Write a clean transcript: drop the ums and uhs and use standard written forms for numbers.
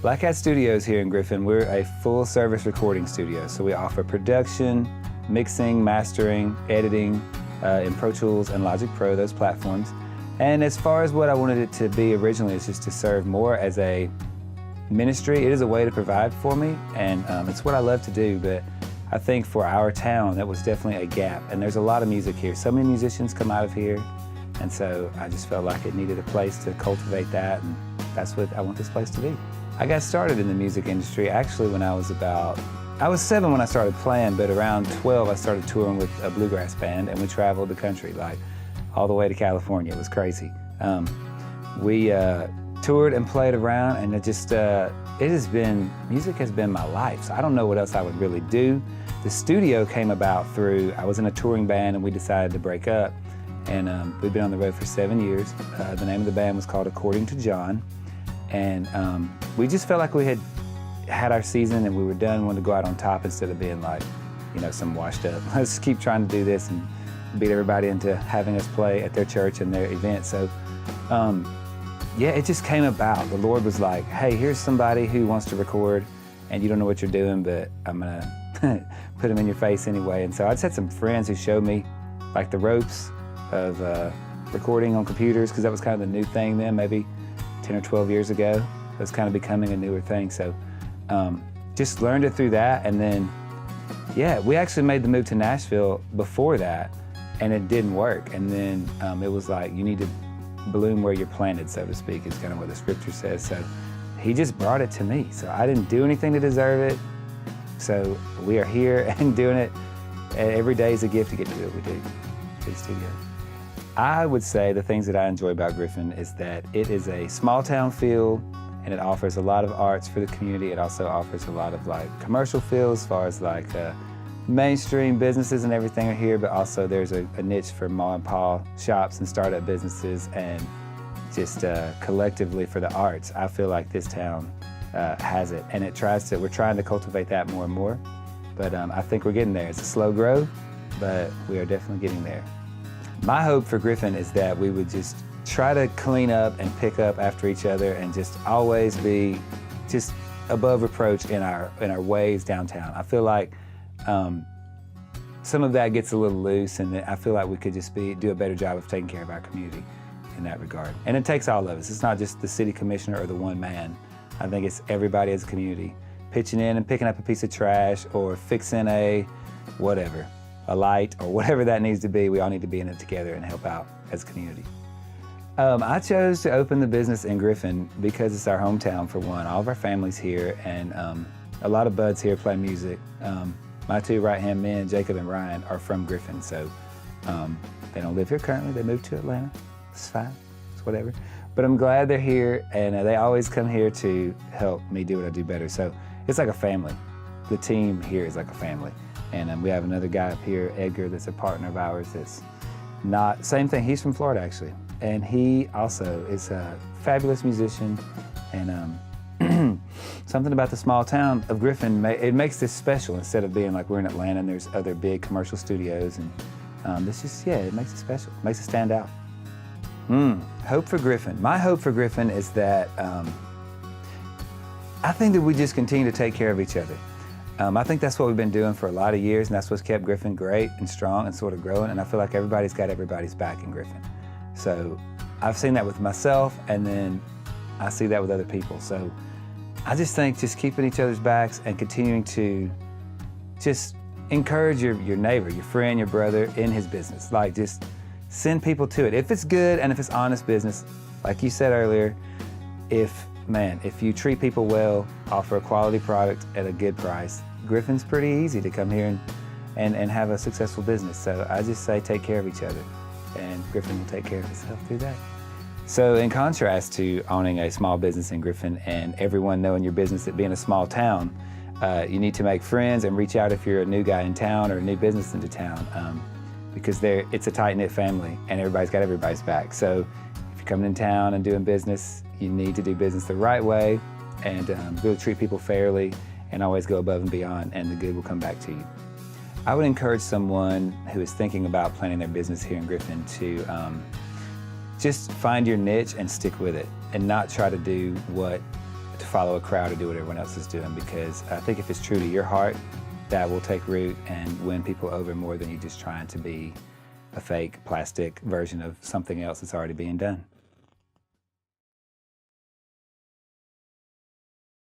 Blackcat Studios here in Griffin, we're a full-service recording studio. So we offer production, mixing, mastering, editing in Pro Tools and Logic Pro, those platforms. And as far as what I wanted it to be originally, is just to serve more as a ministry. It is a way to provide for me, and it's what I love to do, but I think for our town, that was definitely a gap. And there's a lot of music here. So many musicians come out of here, and so I just felt like it needed a place to cultivate that, and that's what I want this place to be. I got started in the music industry actually when I was 7 when I started playing, but around 12 I started touring with a bluegrass band, and we traveled the country, like all the way to California. It was crazy. We toured and played around, and music has been my life, so I don't know what else I would really do. The studio came about through, I was in a touring band and we decided to break up, and we've been on the road for 7 years. The name of the band was called According to John, and we just felt like we had our season and we were done, wanted to go out on top instead of being like, you know, some washed up. Let's just keep trying to do this and beat everybody into having us play at their church and their event. So yeah, it just came about. The Lord was like, hey, here's somebody who wants to record and you don't know what you're doing, but I'm gonna put them in your face anyway. And so I just had some friends who showed me like the ropes of recording on computers, because that was kind of the new thing then, maybe 10 or 12 years ago. It was kind of becoming a newer thing. So just learned it through that. And then, yeah, we actually made the move to Nashville before that, and it didn't work. And then it was like, you need to bloom where you're planted, so to speak, is kind of what the scripture says. So he just brought it to me. So I didn't do anything to deserve it. So we are here and doing it. Every day is a gift to get to do what we do to the studio. I would say the things that I enjoy about Griffin is that it is a small town feel, and it offers a lot of arts for the community. It also offers a lot of like commercial feel as far as like mainstream businesses and everything are here, but also there's a niche for mom and pop shops and startup businesses, and just collectively for the arts. I feel like this town has it, and we're trying to cultivate that more and more, but I think we're getting there. It's a slow grow, but we are definitely getting there. My hope for Griffin is that we would just try to clean up and pick up after each other, and just always be just above reproach in our ways downtown. I feel like some of that gets a little loose, and I feel like we could just do a better job of taking care of our community in that regard. And it takes all of us. It's not just the city commissioner or the one man. I think it's everybody as a community pitching in and picking up a piece of trash or fixing a light or whatever that needs to be. We all need to be in it together and help out as a community. I chose to open the business in Griffin because it's our hometown, for one. All of our family's here, and a lot of buds here play music. My two right-hand men, Jacob and Ryan, are from Griffin, so they don't live here currently. They moved to Atlanta. It's fine, it's whatever. But I'm glad they're here, and they always come here to help me do what I do better. So it's like a family. The team here is like a family. And we have another guy up here, Edgar, that's a partner of ours that's not, same thing, he's from Florida actually. And he also is a fabulous musician, and something about the small town of Griffin, it makes this special instead of being like we're in Atlanta and there's other big commercial studios, and this just, yeah, it makes it special, it makes it stand out. Hope for Griffin. My hope for Griffin is that I think that we just continue to take care of each other. I think that's what we've been doing for a lot of years, and that's what's kept Griffin great and strong and sort of growing, and I feel like everybody's got everybody's back in Griffin. So I've seen that with myself, and then I see that with other people. So I just think just keeping each other's backs and continuing to just encourage your neighbor, your friend, your brother in his business. Like, just send people to it. If it's good and if it's honest business, like you said earlier, if you treat people well, offer a quality product at a good price, Griffin's pretty easy to come here and have a successful business. So I just say take care of each other, and Griffin will take care of itself through that. So in contrast to owning a small business in Griffin and everyone knowing your business at being a small town, you need to make friends and reach out if you're a new guy in town or a new business into town, because it's a tight-knit family and everybody's got everybody's back. So if you're coming in town and doing business, you need to do business the right way and really treat people fairly and always go above and beyond, and the good will come back to you. I would encourage someone who is thinking about planning their business here in Griffin to just find your niche and stick with it, and not try to do what to follow a crowd or do what everyone else is doing, because I think if it's true to your heart, that will take root and win people over more than you just trying to be a fake plastic version of something else that's already being done.